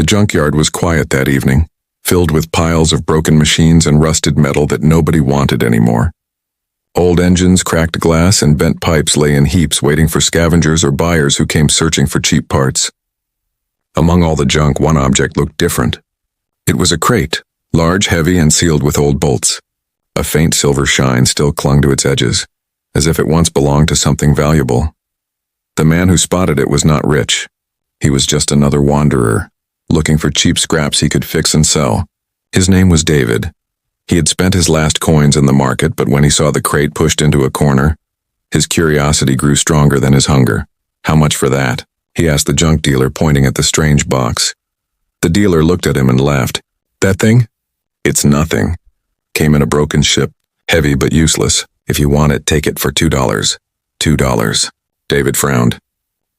The junkyard was quiet that evening, filled with piles of broken machines and rusted metal that nobody wanted anymore. Old engines, cracked glass, and bent pipes lay in heaps waiting for scavengers or buyers who came searching for cheap parts. Among all the junk, one object looked different. It was a crate, large, heavy, and sealed with old bolts. A faint silver shine still clung to its edges, as if it once belonged to something valuable. The man who spotted it was not rich. He was just another wanderer, looking for cheap scraps he could fix and sell. His name was David. He had spent his last coins in the market, but when he saw the crate pushed into a corner, his curiosity grew stronger than his hunger. "How much for that?" he asked the junk dealer, pointing at the strange box. The dealer looked at him and laughed. "That thing? It's nothing. Came in a broken ship, heavy but useless. If you want it, take it for $2. $2. David frowned.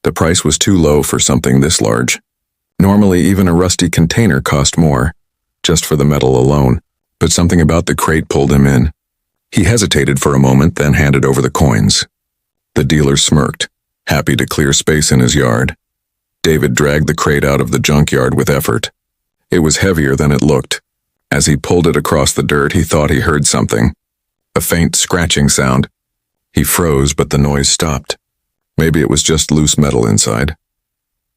The price was too low for something this large. Normally, even a rusty container cost more, just for the metal alone, but something about the crate pulled him in. He hesitated for a moment, then handed over the coins. The dealer smirked, happy to clear space in his yard. David dragged the crate out of the junkyard with effort. It was heavier than it looked. As he pulled it across the dirt, he thought he heard something. A faint scratching sound. He froze, but the noise stopped. Maybe it was just loose metal inside.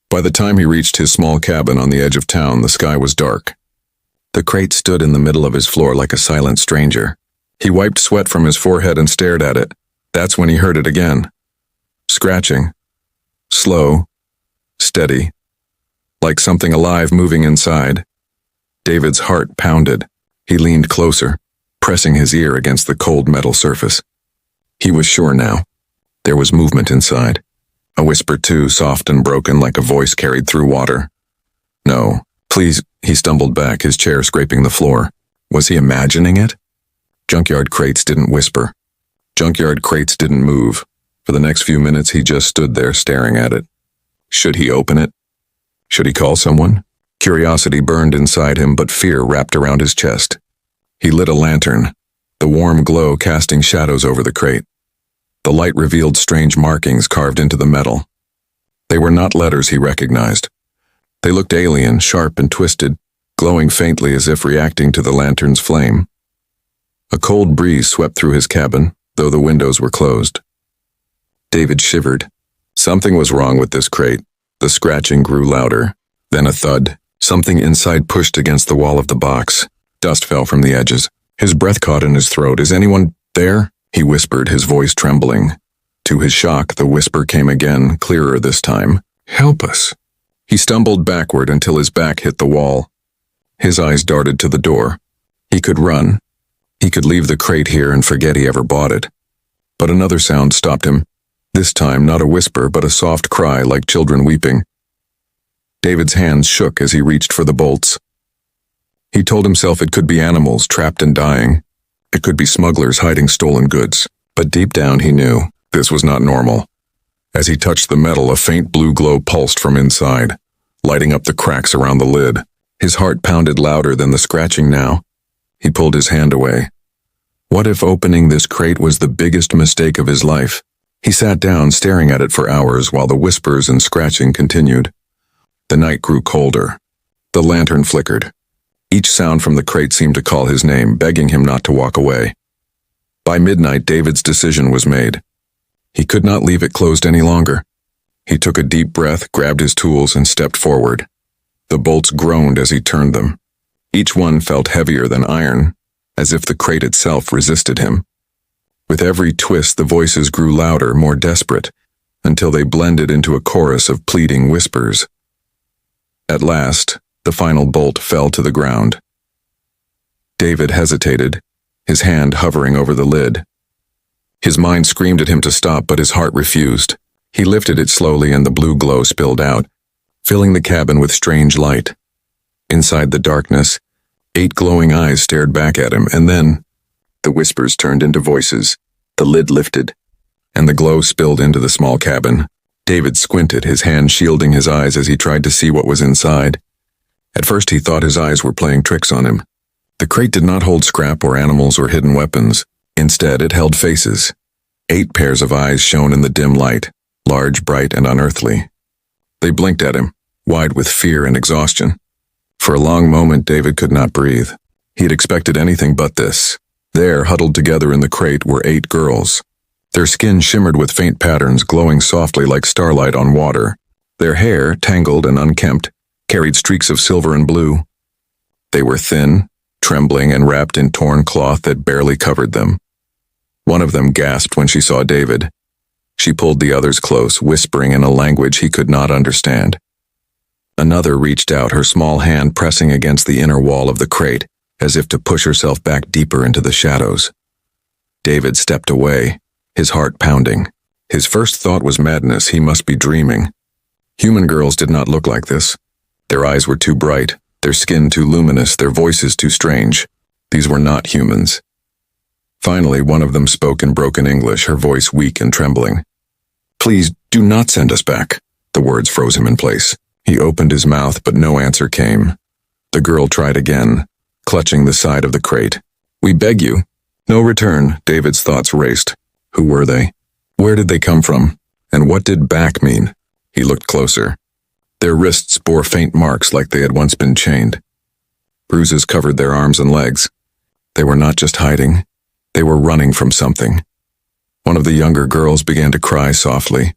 By the time he reached his small cabin on the edge of town, the sky was dark. The crate stood in the middle of his floor like a silent stranger. He wiped sweat from his forehead and stared at it. That's when he heard it again. Scratching. Slow. Steady. Like something alive moving inside. David's heart pounded. He leaned closer, pressing his ear against the cold metal surface. He was sure now. There was movement inside. A whisper too, soft and broken like a voice carried through water. "No, please," he stumbled back, his chair scraping the floor. Was he imagining it? Junkyard crates didn't whisper. Junkyard crates didn't move. For the next few minutes, he just stood there staring at it. Should he open it? Should he call someone? Curiosity burned inside him, but fear wrapped around his chest. He lit a lantern, the warm glow casting shadows over the crate. The light revealed strange markings carved into the metal. They were not letters he recognized. They looked alien, sharp and twisted, glowing faintly as if reacting to the lantern's flame. A cold breeze swept through his cabin, though the windows were closed. David shivered. Something was wrong with this crate. The scratching grew louder. Then a thud. Something inside pushed against the wall of the box. Dust fell from the edges. His breath caught in his throat. "Is anyone there?" he whispered, his voice trembling. To his shock, the whisper came again, clearer this time. "Help us." He stumbled backward until his back hit the wall. His eyes darted to the door. He could run. He could leave the crate here and forget he ever bought it. But another sound stopped him. This time, not a whisper, but a soft cry like children weeping. David's hands shook as he reached for the bolts. He told himself it could be animals trapped and dying. It could be smugglers hiding stolen goods. But deep down he knew this was not normal. As he touched the metal, a faint blue glow pulsed from inside, lighting up the cracks around the lid. His heart pounded louder than the scratching now. He pulled his hand away. What if opening this crate was the biggest mistake of his life? He sat down, staring at it for hours while the whispers and scratching continued. The night grew colder. The lantern flickered. Each sound from the crate seemed to call his name, begging him not to walk away. By midnight, David's decision was made. He could not leave it closed any longer. He took a deep breath, grabbed his tools, and stepped forward. The bolts groaned as he turned them. Each one felt heavier than iron, as if the crate itself resisted him. With every twist, the voices grew louder, more desperate, until they blended into a chorus of pleading whispers. At last, the final bolt fell to the ground. David hesitated, his hand hovering over the lid. His mind screamed at him to stop, but his heart refused. He lifted it slowly and the blue glow spilled out, filling the cabin with strange light. Inside the darkness, 8 glowing eyes stared back at him, and then the whispers turned into voices. The lid lifted, and the glow spilled into the small cabin. David squinted, his hand shielding his eyes as he tried to see what was inside. At first he thought his eyes were playing tricks on him. The crate did not hold scrap or animals or hidden weapons. Instead, it held faces. 8 pairs of eyes shone in the dim light, large, bright, and unearthly. They blinked at him, wide with fear and exhaustion. For a long moment, David could not breathe. He had expected anything but this. There, huddled together in the crate, were 8 girls. Their skin shimmered with faint patterns, glowing softly like starlight on water. Their hair, tangled and unkempt, carried streaks of silver and blue. They were thin, trembling, and wrapped in torn cloth that barely covered them. One of them gasped when she saw David. She pulled the others close, whispering in a language he could not understand. Another reached out, her small hand pressing against the inner wall of the crate, as if to push herself back deeper into the shadows. David stepped away, his heart pounding. His first thought was madness. He must be dreaming. Human girls did not look like this. Their eyes were too bright, their skin too luminous, their voices too strange. These were not humans. Finally, one of them spoke in broken English, her voice weak and trembling. "Please, do not send us back." The words froze him in place. He opened his mouth, but no answer came. The girl tried again, clutching the side of the crate. "We beg you." No return. David's thoughts raced. Who were they? Where did they come from? And what did back mean? He looked closer. Their wrists bore faint marks like they had once been chained. Bruises covered their arms and legs. They were not just hiding. They were running from something. One of the younger girls began to cry softly,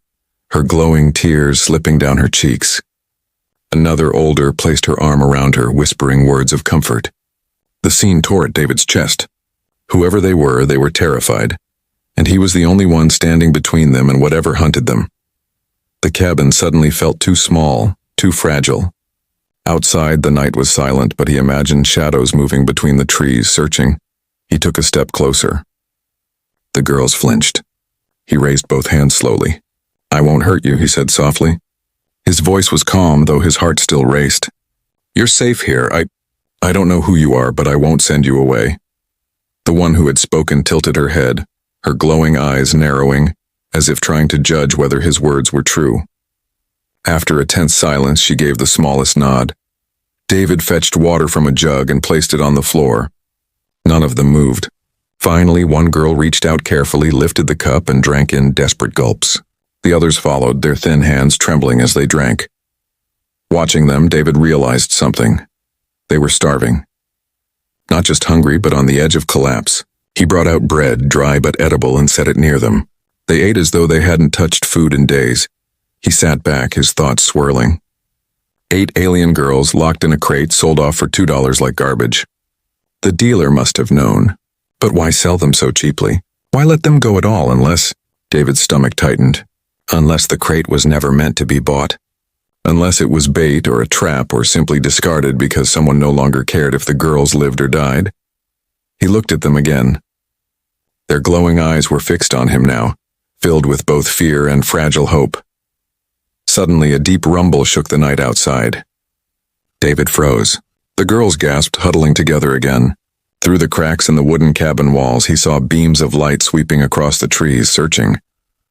her glowing tears slipping down her cheeks. Another, older, placed her arm around her, whispering words of comfort. The scene tore at David's chest. Whoever they were terrified, and he was the only one standing between them and whatever hunted them. The cabin suddenly felt too small, too fragile. Outside, the night was silent, but he imagined shadows moving between the trees, searching. He took a step closer. The girls flinched. He raised both hands slowly. "I won't hurt you," he said softly. His voice was calm, though his heart still raced. "You're safe here. I don't know who you are, but I won't send you away." The one who had spoken tilted her head, her glowing eyes narrowing, as if trying to judge whether his words were true. After a tense silence, she gave the smallest nod. David fetched water from a jug and placed it on the floor. None of them moved. Finally, one girl reached out carefully, lifted the cup, and drank in desperate gulps. The others followed, their thin hands trembling as they drank. Watching them, David realized something. They were starving. Not just hungry, but on the edge of collapse. He brought out bread, dry but edible, and set it near them. They ate as though they hadn't touched food in days. He sat back, his thoughts swirling. 8 alien girls locked in a crate, sold off for $2 like garbage. The dealer must have known. But why sell them so cheaply? Why let them go at all unless... David's stomach tightened. Unless the crate was never meant to be bought. Unless it was bait or a trap or simply discarded because someone no longer cared if the girls lived or died. He looked at them again. Their glowing eyes were fixed on him now, filled with both fear and fragile hope. Suddenly, a deep rumble shook the night outside. David froze. The girls gasped, huddling together again. Through the cracks in the wooden cabin walls, he saw beams of light sweeping across the trees, searching.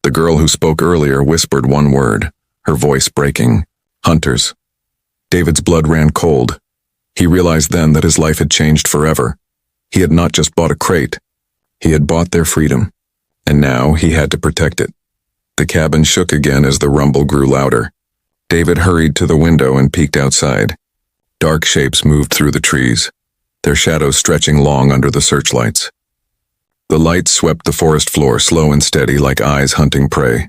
The girl who spoke earlier whispered one word, her voice breaking. "Hunters." David's blood ran cold. He realized then that his life had changed forever. He had not just bought a crate. He had bought their freedom. And now he had to protect it. The cabin shook again as the rumble grew louder. David hurried to the window and peeked outside. Dark shapes moved through the trees, their shadows stretching long under the searchlights. The light swept the forest floor, slow and steady, like eyes hunting prey.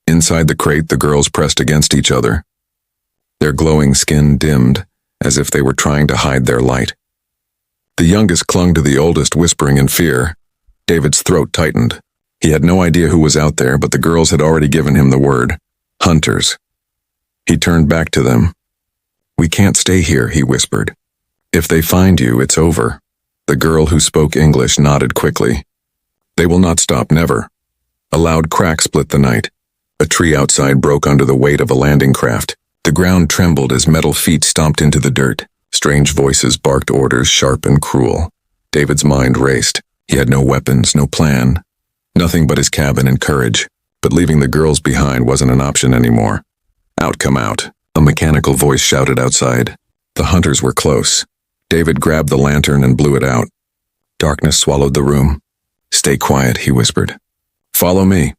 Inside the crate, the girls pressed against each other. Their glowing skin dimmed, as if they were trying to hide their light. The youngest clung to the oldest, whispering in fear. David's throat tightened. He had no idea who was out there, but the girls had already given him the word. Hunters. He turned back to them. "We can't stay here," he whispered. "If they find you, it's over." The girl who spoke English nodded quickly. "They will not stop, never." A loud crack split the night. A tree outside broke under the weight of a landing craft. The ground trembled as metal feet stomped into the dirt. Strange voices barked orders, sharp and cruel. David's mind raced. He had no weapons, no plan. Nothing but his cabin and courage. But leaving the girls behind wasn't an option anymore. "Out, come out," a mechanical voice shouted outside. The hunters were close. David grabbed the lantern and blew it out. Darkness swallowed the room. "Stay quiet," he whispered. "Follow me."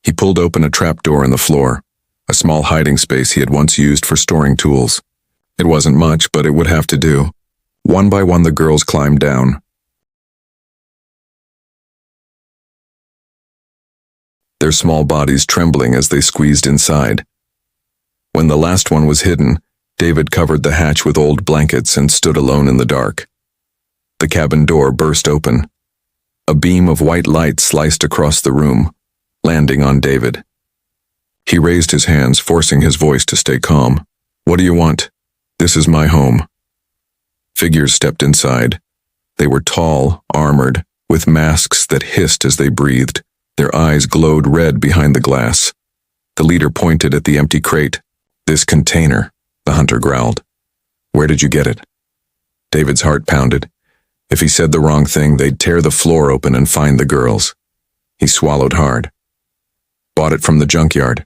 He pulled open a trap door in the floor, a small hiding space he had once used for storing tools. It wasn't much, but it would have to do. One by one the girls climbed down, their small bodies trembling as they squeezed inside. When the last one was hidden, David covered the hatch with old blankets and stood alone in the dark. The cabin door burst open. A beam of white light sliced across the room, landing on David. He raised his hands, forcing his voice to stay calm. "What do you want? This is my home." Figures stepped inside. They were tall, armored, with masks that hissed as they breathed. Their eyes glowed red behind the glass. The leader pointed at the empty crate. "This container," the hunter growled. "Where did you get it?" David's heart pounded. If he said the wrong thing, they'd tear the floor open and find the girls. He swallowed hard. "Bought it from the junkyard.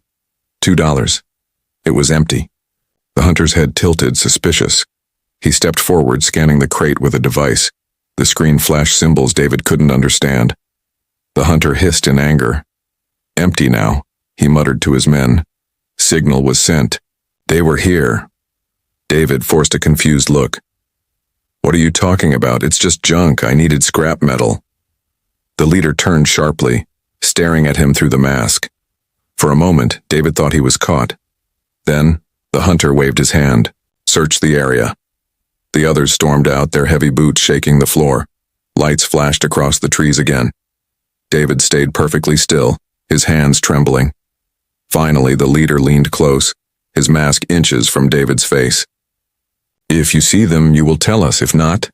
$2. It was empty." The hunter's head tilted, suspicious. He stepped forward, scanning the crate with a device. The screen flashed symbols David couldn't understand. The hunter hissed in anger. "Empty now," he muttered to his men. Signal was sent. They were here. David forced a confused look. "What are you talking about? It's just junk. I needed scrap metal." The leader turned sharply, staring at him through the mask. For a moment, David thought he was caught. Then, the hunter waved his hand. "Search the area." The others stormed out, their heavy boots shaking the floor. Lights flashed across the trees again. David stayed perfectly still, his hands trembling. Finally, the leader leaned close, his mask inches from David's face. "If you see them, you will tell us. If not..."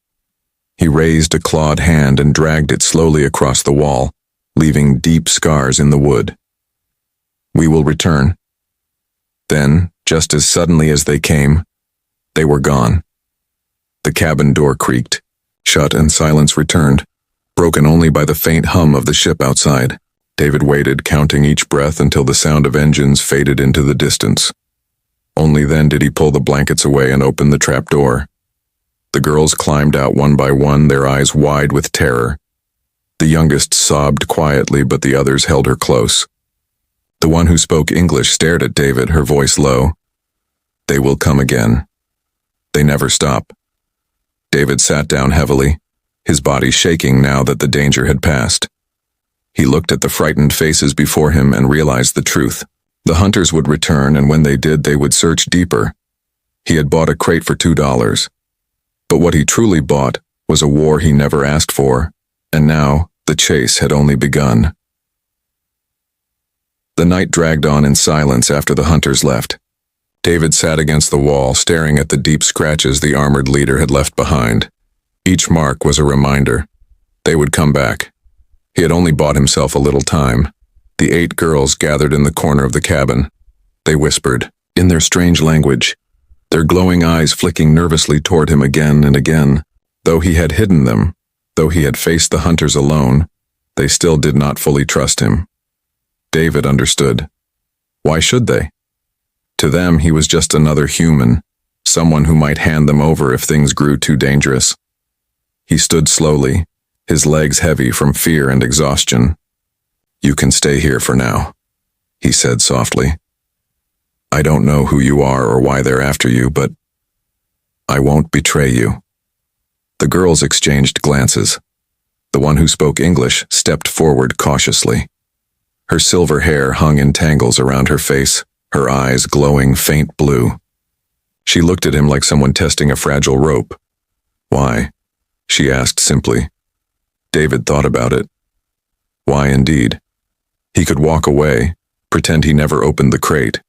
He raised a clawed hand and dragged it slowly across the wall, leaving deep scars in the wood. "We will return." Then, just as suddenly as they came, they were gone. The cabin door creaked, shut, and silence returned, broken only by the faint hum of the ship outside. David waited, counting each breath until the sound of engines faded into the distance. Only then did he pull the blankets away and open the trap door. The girls climbed out one by one, their eyes wide with terror. The youngest sobbed quietly, but the others held her close. The one who spoke English stared at David, her voice low. "They will come again. They never stop." David sat down heavily, his body shaking now that the danger had passed. He looked at the frightened faces before him and realized the truth. The hunters would return, and when they did, they would search deeper. He had bought a crate for $2. But what he truly bought was a war he never asked for, and now the chase had only begun. The night dragged on in silence after the hunters left. David sat against the wall, staring at the deep scratches the armored leader had left behind. Each mark was a reminder. They would come back. He had only bought himself a little time. The 8 girls gathered in the corner of the cabin. They whispered, in their strange language, their glowing eyes flicking nervously toward him again and again. Though he had hidden them, though he had faced the hunters alone, they still did not fully trust him. David understood. Why should they? To them, he was just another human, someone who might hand them over if things grew too dangerous. He stood slowly, his legs heavy from fear and exhaustion. "You can stay here for now," he said softly. "I don't know who you are or why they're after you, but I won't betray you." The girls exchanged glances. The one who spoke English stepped forward cautiously. Her silver hair hung in tangles around her face, her eyes glowing faint blue. She looked at him like someone testing a fragile rope. "Why?" she asked simply. David thought about it. Why indeed? He could walk away, pretend he never opened the crate.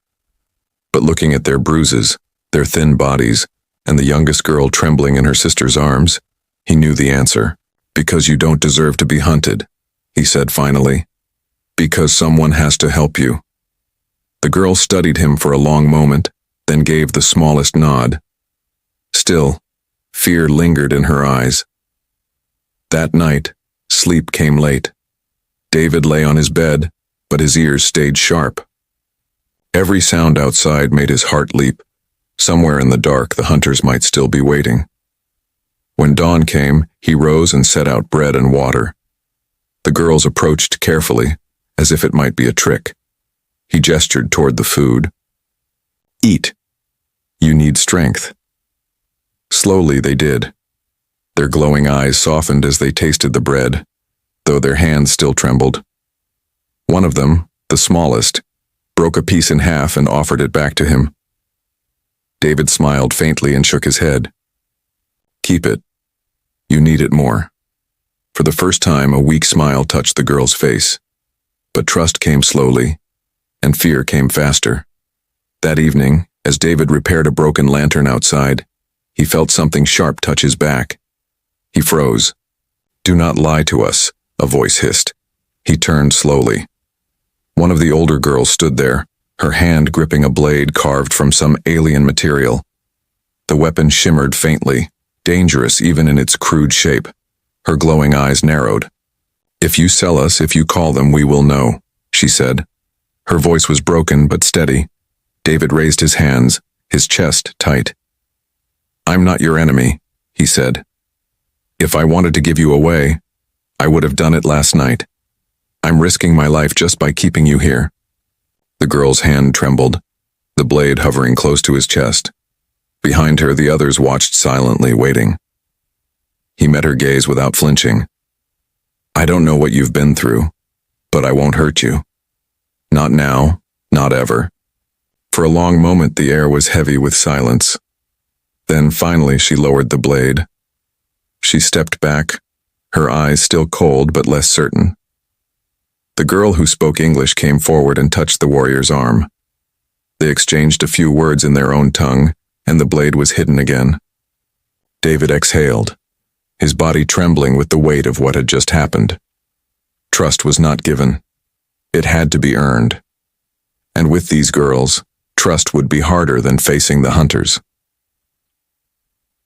But looking at their bruises, their thin bodies, and the youngest girl trembling in her sister's arms, he knew the answer. "Because you don't deserve to be hunted," he said finally. "Because someone has to help you." The girl studied him for a long moment, then gave the smallest nod. Still, fear lingered in her eyes. That night, sleep came late. David lay on his bed, but his ears stayed sharp. Every sound outside made his heart leap. Somewhere in the dark, the hunters might still be waiting. When dawn came, he rose and set out bread and water. The girls approached carefully, as if it might be a trick. He gestured toward the food. "Eat. You need strength." Slowly they did. Their glowing eyes softened as they tasted the bread, though their hands still trembled. One of them, the smallest, broke a piece in half and offered it back to him. David smiled faintly and shook his head. "Keep it. You need it more." For the first time, a weak smile touched the girl's face. But trust came slowly, and fear came faster. That evening, as David repaired a broken lantern outside, he felt something sharp touch his back. He froze. "Do not lie to us," a voice hissed. He turned slowly. One of the older girls stood there, her hand gripping a blade carved from some alien material. The weapon shimmered faintly, dangerous even in its crude shape. Her glowing eyes narrowed. "If you sell us, if you call them, we will know," she said. Her voice was broken but steady. David raised his hands, his chest tight. "I'm not your enemy," he said. "If I wanted to give you away, I would have done it last night. I'm risking my life just by keeping you here." The girl's hand trembled, the blade hovering close to his chest. Behind her, the others watched silently, waiting. He met her gaze without flinching. "I don't know what you've been through, but I won't hurt you. Not now, not ever." For a long moment, the air was heavy with silence. Then finally, she lowered the blade. She stepped back, her eyes still cold but less certain. The girl who spoke English came forward and touched the warrior's arm. They exchanged a few words in their own tongue, and the blade was hidden again. David exhaled, his body trembling with the weight of what had just happened. Trust was not given. It had to be earned. And with these girls, trust would be harder than facing the hunters.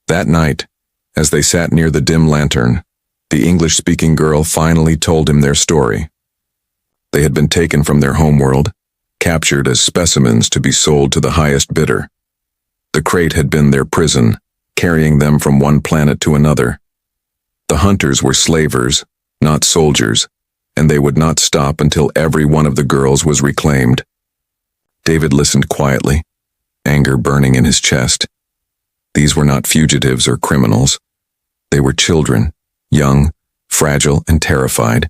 That night, as they sat near the dim lantern, the English-speaking girl finally told him their story. They had been taken from their homeworld, captured as specimens to be sold to the highest bidder. The crate had been their prison, carrying them from one planet to another. The hunters were slavers, not soldiers, and they would not stop until every one of the girls was reclaimed. David listened quietly, anger burning in his chest. These were not fugitives or criminals. They were children, young, fragile, and terrified,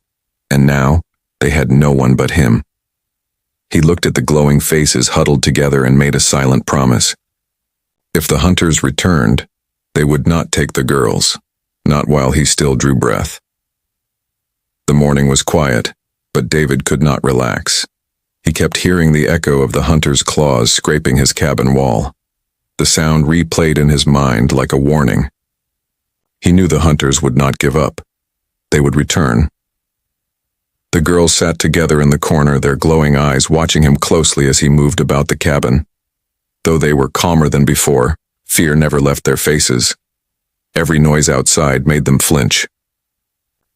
and now they had no one but him. He looked at the glowing faces huddled together and made a silent promise. If the hunters returned, they would not take the girls, not while he still drew breath. The morning was quiet, but David could not relax. He kept hearing the echo of the hunter's claws scraping his cabin wall. The sound replayed in his mind like a warning. He knew the hunters would not give up. They would return. The girls sat together in the corner, their glowing eyes watching him closely as he moved about the cabin. Though they were calmer than before, fear never left their faces. Every noise outside made them flinch.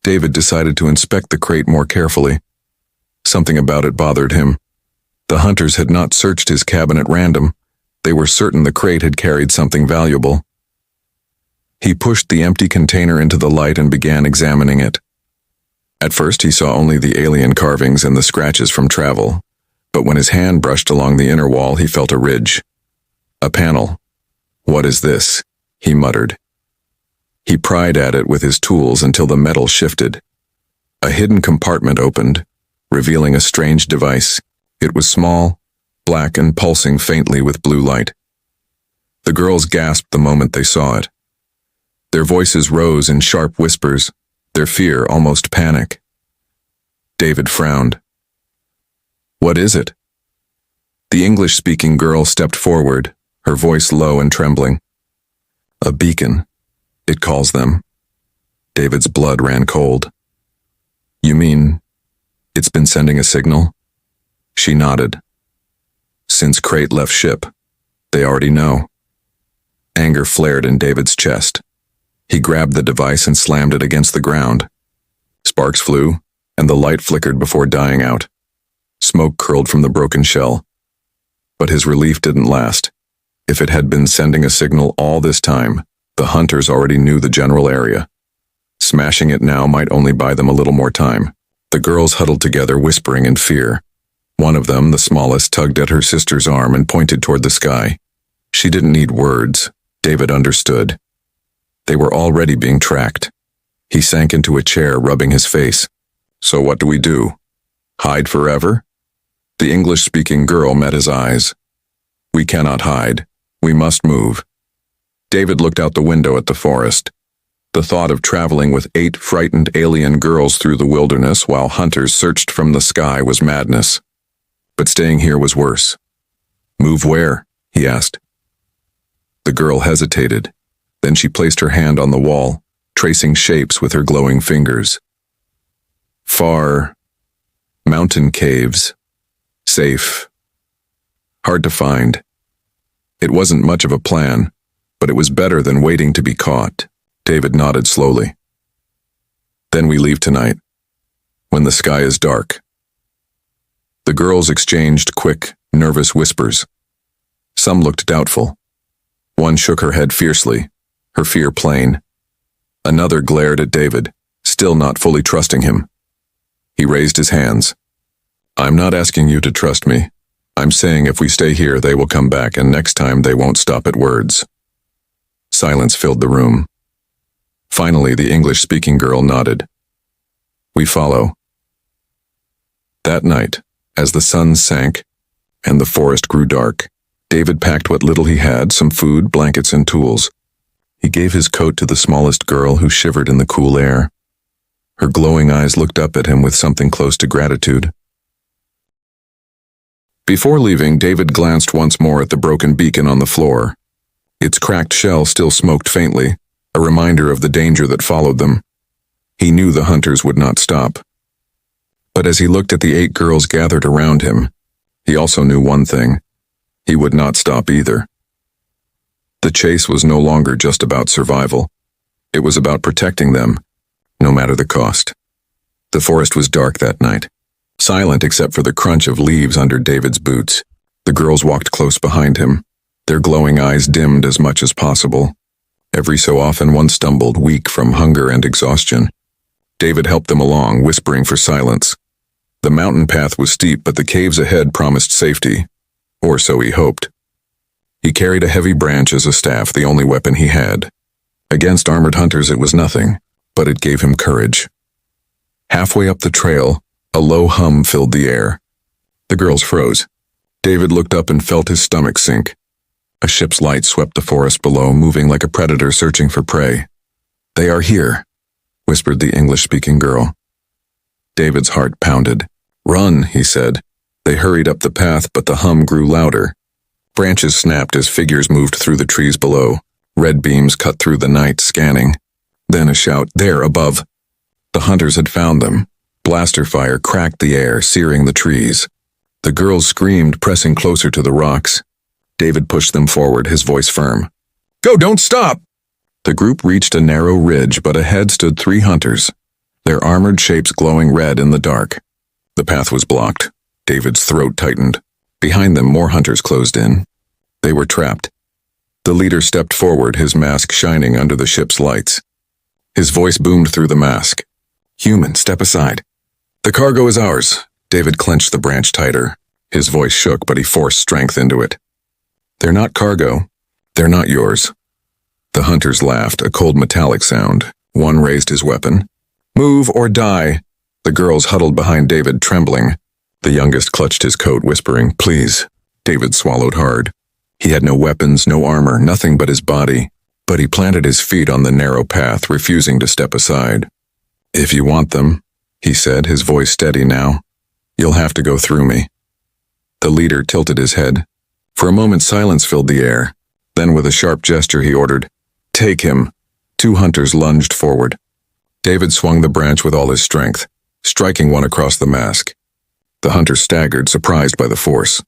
David decided to inspect the crate more carefully. Something about it bothered him. The hunters had not searched his cabin at random. They were certain the crate had carried something valuable. He pushed the empty container into the light and began examining it. At first he saw only the alien carvings and the scratches from travel, but when his hand brushed along the inner wall he felt a ridge. A panel. "What is this?" he muttered. He pried at it with his tools until the metal shifted. A hidden compartment opened, revealing a strange device. It was small, black and pulsing faintly with blue light. The girls gasped the moment they saw it. Their voices rose in sharp whispers, their fear almost panic. David frowned. "What is it?" The English-speaking girl stepped forward, her voice low and trembling. "A beacon, it calls them." David's blood ran cold. "You mean it's been sending a signal?" She nodded. "Since Crate left ship, they already know." Anger flared in David's chest. He grabbed the device and slammed it against the ground. Sparks flew, and the light flickered before dying out. Smoke curled from the broken shell. But his relief didn't last. If it had been sending a signal all this time, the hunters already knew the general area. Smashing it now might only buy them a little more time. The girls huddled together, whispering in fear. One of them, the smallest, tugged at her sister's arm and pointed toward the sky. She didn't need words. David understood. They were already being tracked. He sank into a chair, rubbing his face. So what do we do? Hide forever? The English-speaking girl met his eyes. We cannot hide. We must move. David looked out the window at the forest. The thought of traveling with 8 frightened alien girls through the wilderness while hunters searched from the sky was madness. But staying here was worse. Move where? He asked. The girl hesitated. Then she placed her hand on the wall, tracing shapes with her glowing fingers. Far. Mountain caves. Safe. Hard to find. It wasn't much of a plan, but it was better than waiting to be caught. David nodded slowly. Then we leave tonight, when the sky is dark. The girls exchanged quick, nervous whispers. Some looked doubtful. One shook her head fiercely, her fear plain. Another glared at David, still not fully trusting him. He raised his hands. I'm not asking you to trust me. I'm saying if we stay here, they will come back, and next time they won't stop at words. Silence filled the room. Finally, the English-speaking girl nodded. We follow. That night, as the sun sank and the forest grew dark, David packed what little he had, some food, blankets, and tools. He gave his coat to the smallest girl, who shivered in the cool air. Her glowing eyes looked up at him with something close to gratitude. Before leaving, David glanced once more at the broken beacon on the floor. Its cracked shell still smoked faintly, a reminder of the danger that followed them. He knew the hunters would not stop. But as he looked at the 8 girls gathered around him, he also knew one thing. He would not stop either. The chase was no longer just about survival. It was about protecting them, no matter the cost. The forest was dark that night, silent except for the crunch of leaves under David's boots. The girls walked close behind him, their glowing eyes dimmed as much as possible. Every so often one stumbled, weak from hunger and exhaustion. David helped them along, whispering for silence. The mountain path was steep, but the caves ahead promised safety, or so he hoped. He carried a heavy branch as a staff, the only weapon he had. Against armored hunters it was nothing, but it gave him courage. Halfway up the trail, a low hum filled the air. The girls froze. David looked up and felt his stomach sink. A ship's light swept the forest below, moving like a predator searching for prey. They are here, whispered the English-speaking girl. David's heart pounded. Run, he said. They hurried up the path, but the hum grew louder. Branches snapped as figures moved through the trees below. Red beams cut through the night, scanning. Then a shout, there, above. The hunters had found them. Blaster fire cracked the air, searing the trees. The girls screamed, pressing closer to the rocks. David pushed them forward, his voice firm. Go, don't stop! The group reached a narrow ridge, but ahead stood 3 hunters, their armored shapes glowing red in the dark. The path was blocked. David's throat tightened. Behind them, more hunters closed in. They were trapped. The leader stepped forward, his mask shining under the ship's lights. His voice boomed through the mask. Human, step aside. The cargo is ours. David clenched the branch tighter. His voice shook, but he forced strength into it. They're not cargo. They're not yours. The hunters laughed, a cold metallic sound. One raised his weapon. Move or die. The girls huddled behind David, trembling. The youngest clutched his coat, whispering, please. David swallowed hard. He had no weapons, no armor, nothing but his body. But he planted his feet on the narrow path, refusing to step aside. If you want them, he said, his voice steady now, you'll have to go through me. The leader tilted his head. For a moment, silence filled the air. Then with a sharp gesture, he ordered, take him. 2 hunters lunged forward. David swung the branch with all his strength, striking one across the mask. The hunter staggered, surprised by the force.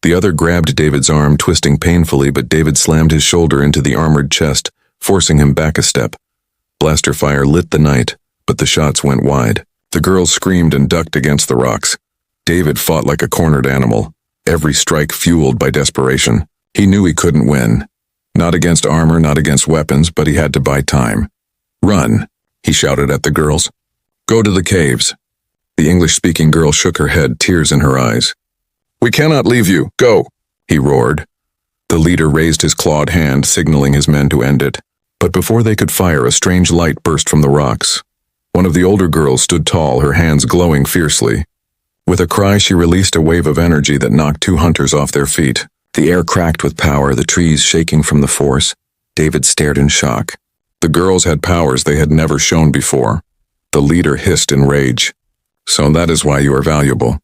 The other grabbed David's arm, twisting painfully, but David slammed his shoulder into the armored chest, forcing him back a step. Blaster fire lit the night, but the shots went wide. The girls screamed and ducked against the rocks. David fought like a cornered animal, every strike fueled by desperation. He knew he couldn't win. Not against armor, not against weapons, but he had to buy time. Run, he shouted at the girls. Go to the caves. The English-speaking girl shook her head, tears in her eyes. We cannot leave you. Go, he roared. The leader raised his clawed hand, signaling his men to end it. But before they could fire, a strange light burst from the rocks. One of the older girls stood tall, her hands glowing fiercely. With a cry, she released a wave of energy that knocked two hunters off their feet. The air cracked with power, the trees shaking from the force. David stared in shock. The girls had powers they had never shown before. The leader hissed in rage. "So that is why you are valuable."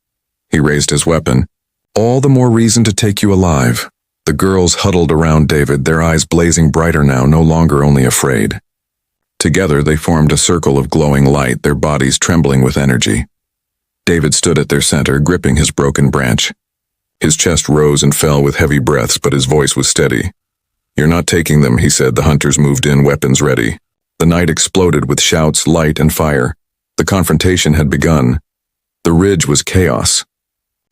He raised his weapon. "All the more reason to take you alive." The girls huddled around David, their eyes blazing brighter now, no longer only afraid. Together they formed a circle of glowing light, their bodies trembling with energy. David stood at their center, gripping his broken branch. His chest rose and fell with heavy breaths, but his voice was steady. "You're not taking them," he said. The hunters moved in, weapons ready. The night exploded with shouts, light, and fire. The confrontation had begun. The ridge was chaos.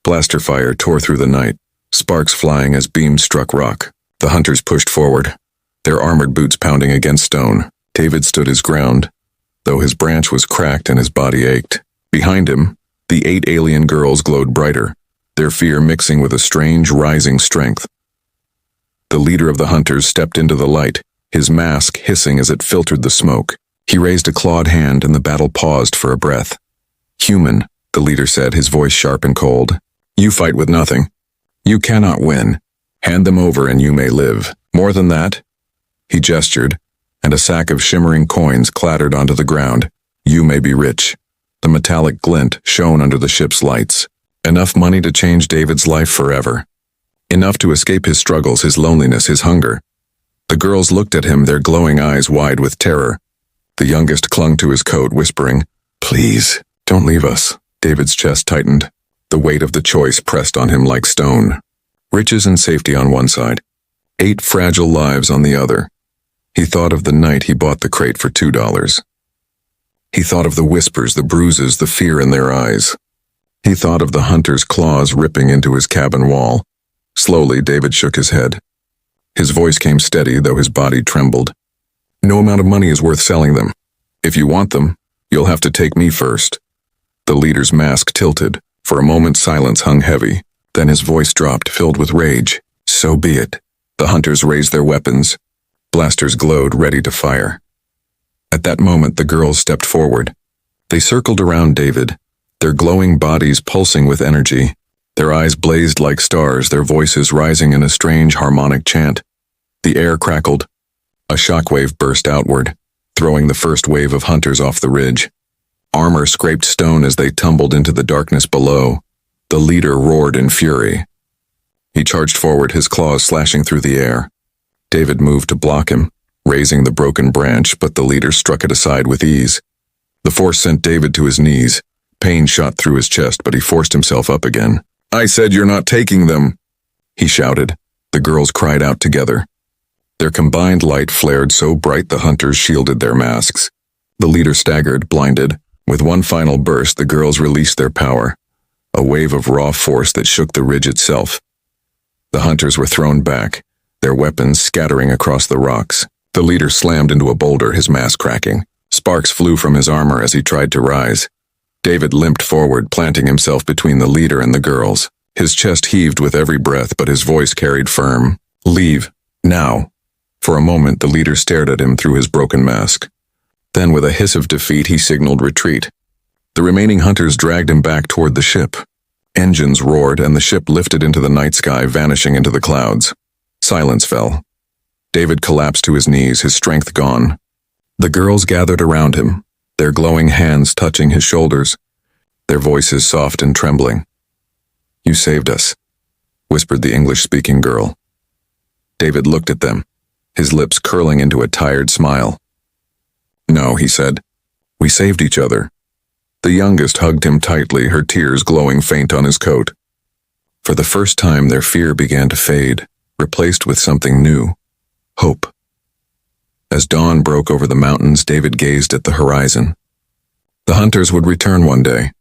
Blaster fire tore through the night, sparks flying as beams struck rock. The hunters pushed forward, their armored boots pounding against stone. David stood his ground, though his branch was cracked and his body ached. Behind him, the 8 alien girls glowed brighter, their fear mixing with a strange, rising strength. The leader of the hunters stepped into the light, his mask hissing as it filtered the smoke. He raised a clawed hand and the battle paused for a breath. "Human," the leader said, his voice sharp and cold. "You fight with nothing. You cannot win. Hand them over and you may live. More than that?" He gestured, and a sack of shimmering coins clattered onto the ground. "You may be rich." The metallic glint shone under the ship's lights. Enough money to change David's life forever. Enough to escape his struggles, his loneliness, his hunger. The girls looked at him, their glowing eyes wide with terror. The youngest clung to his coat, whispering, "Please, don't leave us." David's chest tightened. The weight of the choice pressed on him like stone. Riches and safety on one side, 8 fragile lives on the other. He thought of the night he bought the crate for $2. He thought of the whispers, the bruises, the fear in their eyes. He thought of the hunter's claws ripping into his cabin wall. Slowly, David shook his head. His voice came steady, though his body trembled. "No amount of money is worth selling them. If you want them, you'll have to take me first." The leader's mask tilted. For a moment, silence hung heavy. Then his voice dropped, filled with rage. "So be it." The hunters raised their weapons. Blasters glowed, ready to fire. At that moment, the girls stepped forward. They circled around David, their glowing bodies pulsing with energy. Their eyes blazed like stars, their voices rising in a strange harmonic chant. The air crackled. A shockwave burst outward, throwing the first wave of hunters off the ridge. Armor scraped stone as they tumbled into the darkness below. The leader roared in fury. He charged forward, his claws slashing through the air. David moved to block him, raising the broken branch, but the leader struck it aside with ease. The force sent David to his knees. Pain shot through his chest, but he forced himself up again. "I said you're not taking them," he shouted. The girls cried out together. Their combined light flared so bright the hunters shielded their masks. The leader staggered, blinded. With one final burst, the girls released their power, a wave of raw force that shook the ridge itself. The hunters were thrown back, their weapons scattering across the rocks. The leader slammed into a boulder, his mask cracking. Sparks flew from his armor as he tried to rise. David limped forward, planting himself between the leader and the girls. His chest heaved with every breath, but his voice carried firm. "Leave. Now." For a moment, the leader stared at him through his broken mask. Then, with a hiss of defeat, he signaled retreat. The remaining hunters dragged him back toward the ship. Engines roared, and the ship lifted into the night sky, vanishing into the clouds. Silence fell. David collapsed to his knees, his strength gone. The girls gathered around him, their glowing hands touching his shoulders, their voices soft and trembling. "You saved us," whispered the English-speaking girl. David looked at them, his lips curling into a tired smile. "No," he said. "We saved each other." The youngest hugged him tightly, her tears glowing faint on his coat. For the first time, their fear began to fade, replaced with something new. Hope. As dawn broke over the mountains, David gazed at the horizon. The hunters would return one day,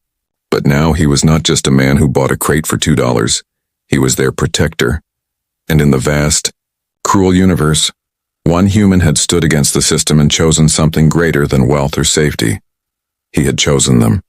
but now he was not just a man who bought a crate for $2. He was their protector. And in the vast, cruel universe, one human had stood against the system and chosen something greater than wealth or safety. He had chosen them.